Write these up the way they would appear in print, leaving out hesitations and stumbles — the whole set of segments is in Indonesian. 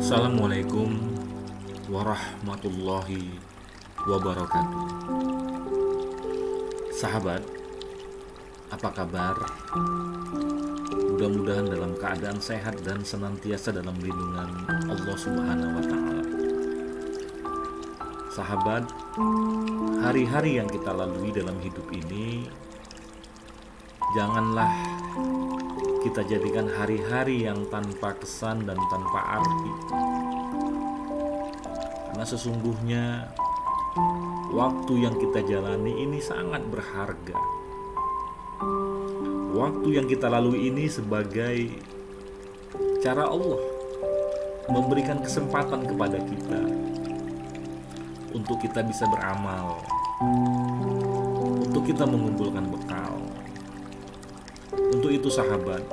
Assalamualaikum warahmatullahi wabarakatuh. Sahabat, apa kabar? Mudah-mudahan dalam keadaan sehat dan senantiasa dalam lindungan Allah Subhanahu wa Ta'ala. Sahabat, hari-hari yang kita lalui dalam hidup ini, janganlah kita jadikan hari-hari yang tanpa kesan dan tanpa arti. Karena sesungguhnya waktu yang kita jalani ini sangat berharga. Waktu yang kita lalui ini sebagai cara Allah memberikan kesempatan kepada kita untuk kita bisa beramal, untuk kita mengumpulkan bekal. Untuk itu sahabat,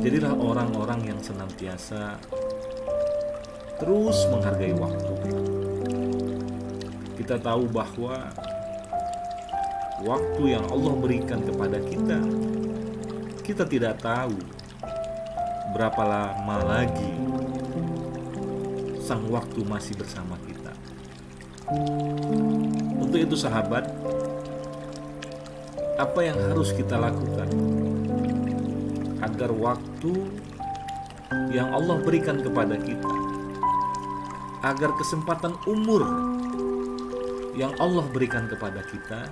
jadilah orang-orang yang senantiasa terus menghargai waktu. Kita tahu bahwa waktu yang Allah berikan kepada kita, kita tidak tahu berapa lama lagi sang waktu masih bersama kita. Untuk itu sahabat, apa yang harus kita lakukan agar waktu yang Allah berikan kepada kita, agar kesempatan umur yang Allah berikan kepada kita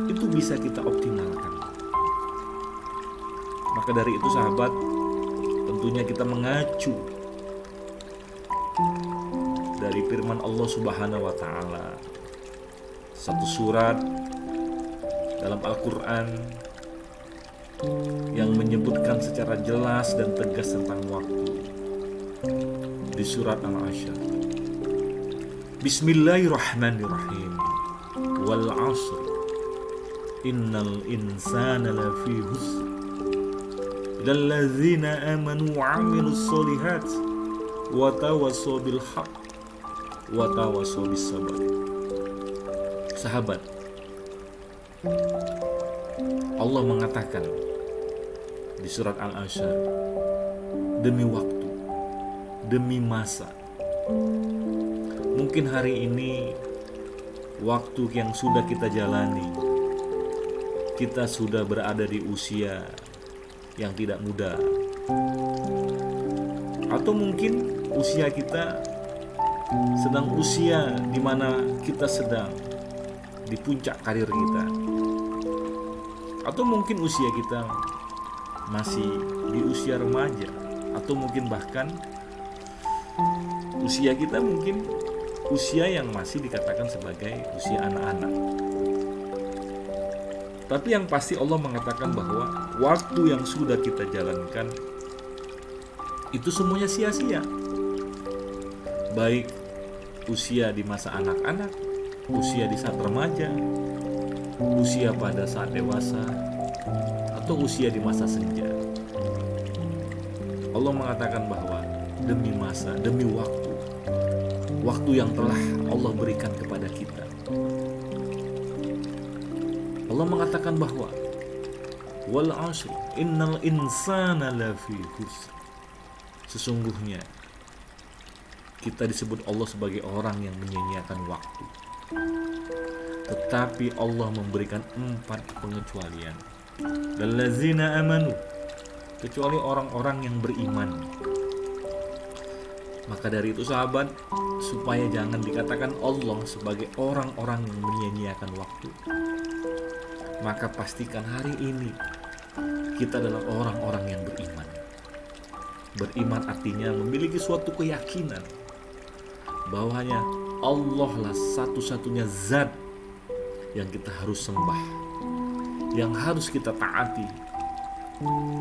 itu bisa kita optimalkan. Maka dari itu sahabat, tentunya kita mengacu dari firman Allah Subhanahu wa Ta'ala, satu surat dalam Al-Quran yang menyebutkan secara jelas dan tegas tentang waktu di surat Al-Ashr. Bismillahirrahmanirrahim. Wal 'ashr innal insana lafi khusr illal ladzina amanu wa 'amilus sholihat wa tawassaw bil haqq wa tawassaw bis sabr. Sahabat, Allah mengatakan di surat Al-Ashr, demi waktu, demi masa. Mungkin hari ini waktu yang sudah kita jalani, kita sudah berada di usia yang tidak muda, atau mungkin usia kita sedang usia di mana kita sedang di puncak karir kita, atau mungkin usia kita masih di usia remaja, atau mungkin bahkan usia kita mungkin usia yang masih dikatakan sebagai usia anak-anak. Tapi yang pasti Allah mengatakan bahwa waktu yang sudah kita jalankan itu semuanya sia-sia. Baik usia di masa anak-anak, usia di saat remaja, usia pada saat dewasa, atau usia di masa senja. Allah mengatakan bahwa demi masa, demi waktu yang telah Allah berikan kepada kita, Allah mengatakan bahwa wal 'ashr innal insana lafi khusr. Sesungguhnya kita disebut Allah sebagai orang yang menyia-nyiakan waktu. Tetapi Allah memberikan 4 pengecualian. Allazina amanu, kecuali orang-orang yang beriman. Maka dari itu sahabat, supaya jangan dikatakan Allah sebagai orang-orang yang menyia-nyiakan waktu, maka pastikan hari ini kita adalah orang-orang yang beriman. Beriman artinya memiliki suatu keyakinan bahwanya Allah lah satu-satunya zat yang kita harus sembah, yang harus kita taati,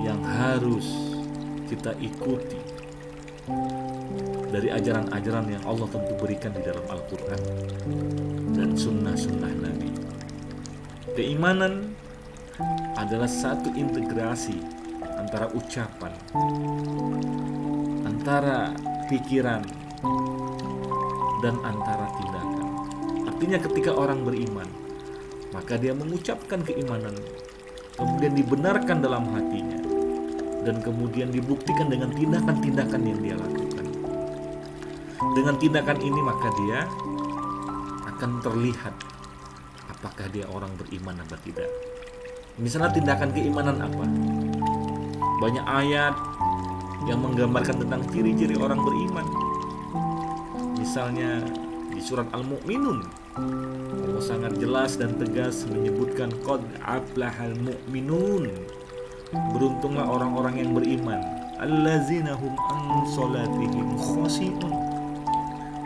yang harus kita ikuti dari ajaran-ajaran yang Allah tentu berikan di dalam Al-Quran dan sunnah-sunnah Nabi. Keimanan adalah satu integrasi antara ucapan, antara pikiran, dan antara tindakan. Artinya ketika orang beriman, maka dia mengucapkan keimanan, kemudian dibenarkan dalam hatinya, dan kemudian dibuktikan dengan tindakan-tindakan yang dia lakukan. Dengan tindakan ini maka dia akan terlihat apakah dia orang beriman atau tidak. Misalnya tindakan keimanan apa? Banyak ayat yang menggambarkan tentang ciri-ciri orang beriman. Misalnya di surat Al-Mu'minun, Allah sangat jelas dan tegas menyebutkan qad aflahal mu'minun. Beruntunglah orang-orang yang beriman, allazina hum an salatihim khashi'un.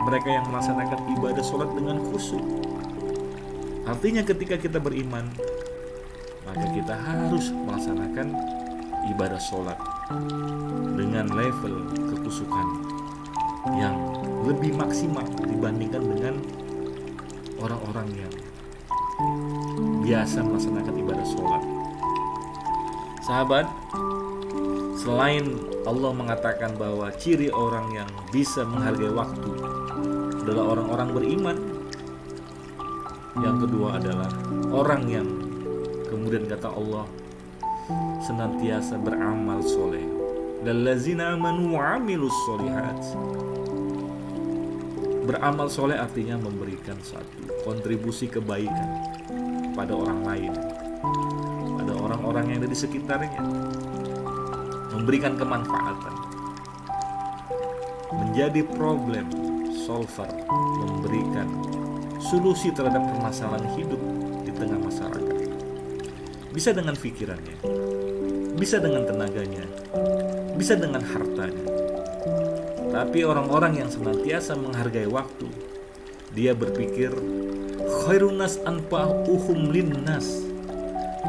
Mereka yang melaksanakan ibadah salat dengan khusyuk. Artinya ketika kita beriman, maka kita harus melaksanakan ibadah salat dengan level kekhusyukan yang lebih maksimal dibandingkan dengan orang-orang yang biasa melaksanakan ibadah sholat. Sahabat, selain Allah mengatakan bahwa ciri orang yang bisa menghargai waktu adalah orang-orang beriman, yang kedua adalah orang yang kemudian kata Allah senantiasa beramal soleh. Lallazina amanu wa amilus solihat. Beramal soleh artinya memberikan satu kontribusi kebaikan pada orang lain, pada orang-orang yang ada di sekitarnya, memberikan kemanfaatan, menjadi problem solver, memberikan solusi terhadap permasalahan hidup di tengah masyarakat. Bisa dengan pikirannya, bisa dengan tenaganya, bisa dengan hartanya. Tapi orang-orang yang senantiasa menghargai waktu, dia berpikir khairun nas anfa'uhum linnas.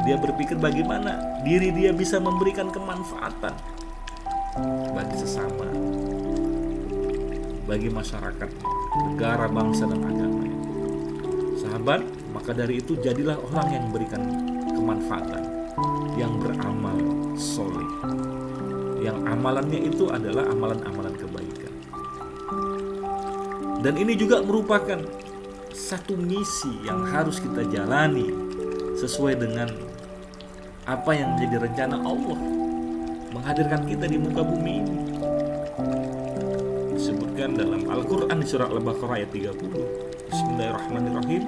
Dia berpikir bagaimana diri dia bisa memberikan kemanfaatan bagi sesama, bagi masyarakatnya, negara, bangsa, dan agamanya. Sahabat, maka dari itu jadilah orang yang memberikan kemanfaatan, yang beramal soleh, yang amalannya itu adalah amalan-amalan kebaikan. Dan ini juga merupakan satu misi yang harus kita jalani sesuai dengan apa yang menjadi rencana Allah menghadirkan kita di muka bumi ini. Disebutkan dalam Al-Quran di surah Al-Baqarah ayat 30. Bismillahirrahmanirrahim.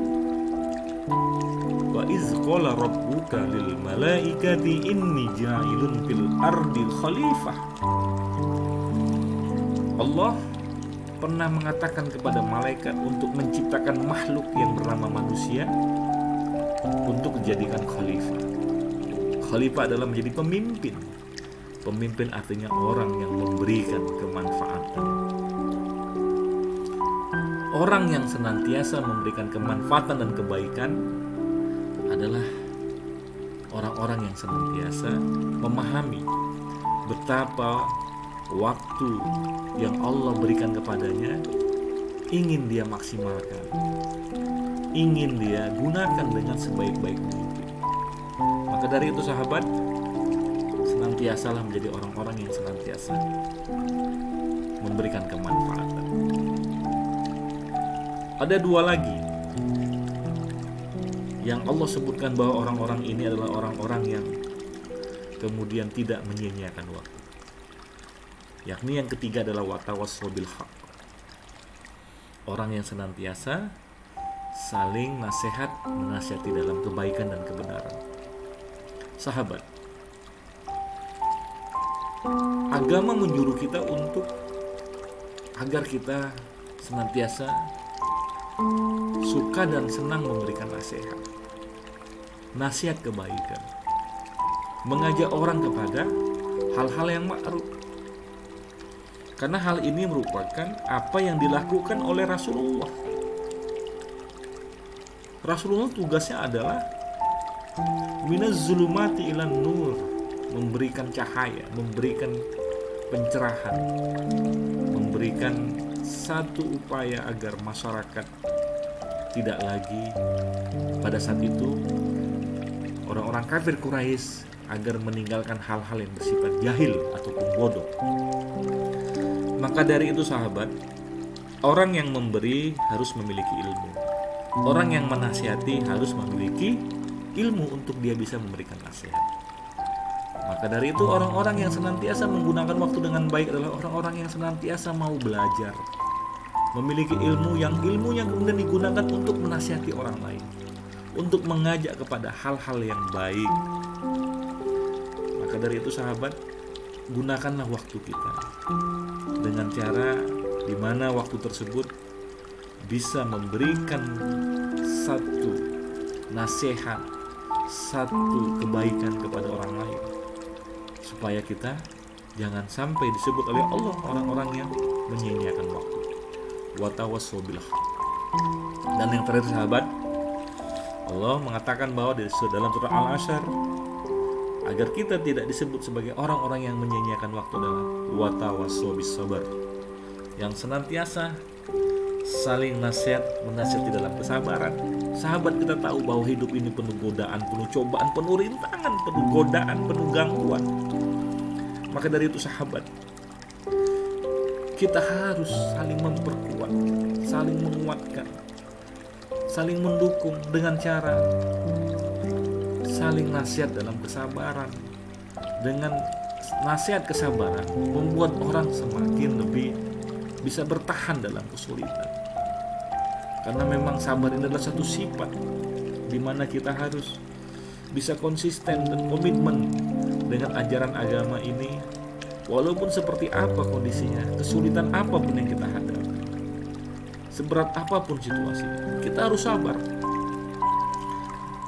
Wa iz qala rabbuka lil malaikati inni ja'ilun fil ardi khalifah. Allah pernah mengatakan kepada malaikat untuk menciptakan makhluk yang bernama manusia untuk dijadikan khalifah. Khalifah adalah menjadi pemimpin. Pemimpin artinya orang yang memberikan kemanfaatan. Orang yang senantiasa memberikan kemanfaatan dan kebaikan adalah orang-orang yang senantiasa memahami betapa waktu yang Allah berikan kepadanya ingin dia maksimalkan, ingin dia gunakan dengan sebaik-baik mungkin. Maka dari itu sahabat, senantiasalah menjadi orang-orang yang senantiasa memberikan kemanfaatan. Ada dua lagi yang Allah sebutkan bahwa orang-orang ini adalah orang-orang yang kemudian tidak menyia-nyiakan waktu. Yakni yang ketiga adalah watawassaw bil haq. Orang yang senantiasa saling nasihat, menasihati dalam kebaikan dan kebenaran. Sahabat, agama menyuruh kita untuk agar kita senantiasa suka dan senang memberikan nasihat, nasihat kebaikan, mengajak orang kepada hal-hal yang ma'ruf. Karena hal ini merupakan apa yang dilakukan oleh Rasulullah. Rasulullah tugasnya adalah minaz zulumati ilan nur, memberikan cahaya, memberikan pencerahan, memberikan satu upaya agar masyarakat tidak lagi pada saat itu orang-orang kafir Quraisy agar meninggalkan hal-hal yang bersifat jahil ataupun bodoh. Maka dari itu sahabat, orang yang memberi harus memiliki ilmu. Orang yang menasihati harus memiliki ilmu untuk dia bisa memberikan nasihat. Maka dari itu orang-orang yang senantiasa menggunakan waktu dengan baik adalah orang-orang yang senantiasa mau belajar, memiliki ilmu yang ilmunya kemudian digunakan untuk menasihati orang lain, untuk mengajak kepada hal-hal yang baik. Maka dari itu sahabat, gunakanlah waktu kita dengan cara di mana waktu tersebut bisa memberikan satu nasihat, satu kebaikan kepada orang lain, supaya kita jangan sampai disebut oleh Allah orang-orang yang menyia-nyiakan waktu. Wa tawassaw bil haqq. Dan yang terakhir sahabat, Allah mengatakan bahwa dalam surah Al-Asyr, agar kita tidak disebut sebagai orang-orang yang menyia-nyiakan waktu adalah wa tawassaw bis sabr, yang senantiasa saling menasihati dalam kesabaran. Sahabat, kita tahu bahwa hidup ini penuh godaan, penuh cobaan, penuh rintangan, penuh godaan, penuh gangguan. Maka dari itu sahabat, kita harus saling memperkuat, saling menguatkan, saling mendukung dengan cara saling nasihat dalam kesabaran. Dengan nasihat kesabaran membuat orang semakin lebih bisa bertahan dalam kesulitan. Karena memang sabar ini adalah satu sifat di mana kita harus bisa konsisten dan komitmen dengan ajaran agama ini, walaupun seperti apa kondisinya, kesulitan apapun yang kita hadapi, seberat apapun situasinya, kita harus sabar.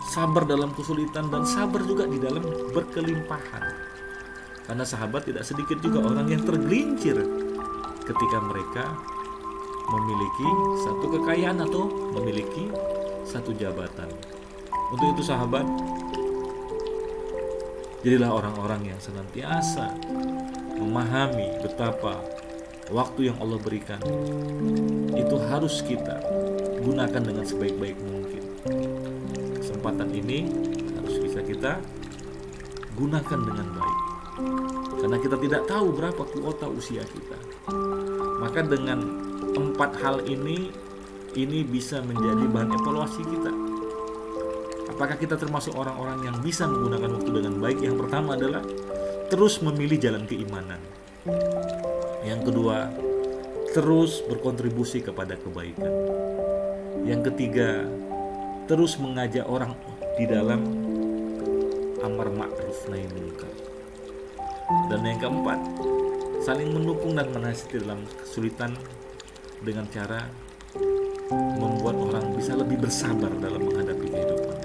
Sabar dalam kesulitan dan sabar juga di dalam berkelimpahan. Karena sahabat, tidak sedikit juga orang yang tergelincir ketika mereka memiliki satu kekayaan atau memiliki satu jabatan. Untuk itu sahabat, jadilah orang-orang yang senantiasa memahami betapa waktu yang Allah berikan itu harus kita gunakan dengan sebaik-baik mungkin. Kesempatan ini harus bisa kita gunakan dengan baik, karena kita tidak tahu berapa kuota usia kita. Maka dengan 4 hal ini bisa menjadi bahan evaluasi kita. Apakah kita termasuk orang-orang yang bisa menggunakan waktu dengan baik? Yang pertama adalah terus memilih jalan keimanan. Yang kedua, terus berkontribusi kepada kebaikan. Yang ketiga, terus mengajak orang di dalam amar ma'ruf nahi munkar. Dan yang keempat, saling mendukung dan menasihati dalam kesulitan dengan cara membuat orang bisa lebih bersabar dalam menghadapi kehidupan.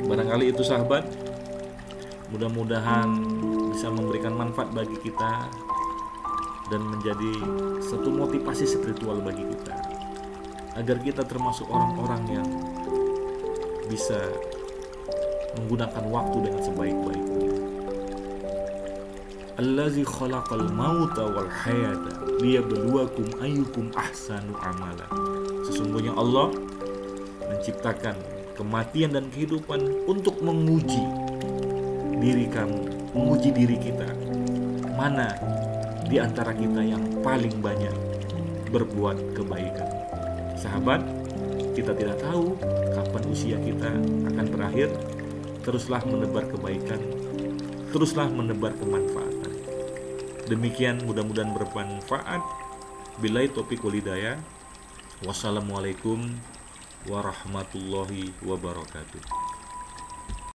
Barangkali itu sahabat, mudah-mudahan bisa memberikan manfaat bagi kita dan menjadi satu motivasi spiritual bagi kita, agar kita termasuk orang-orang yang bisa menggunakan waktu dengan sebaik-baiknya. Allazi khalaqal mauta wal hayata liyabluwakum ayyukum ahsanu amala. Sesungguhnya Allah menciptakan kematian dan kehidupan untuk menguji diri kamu, menguji diri kita. Mana di antara kita yang paling banyak berbuat kebaikan? Sahabat, kita tidak tahu kapan usia kita akan berakhir. Teruslah menebar kebaikan, teruslah menebar kemanfaatan. Demikian, mudah-mudahan bermanfaat. Billahi taufiq wal hidayah. Wassalamualaikum warahmatullahi wabarakatuh.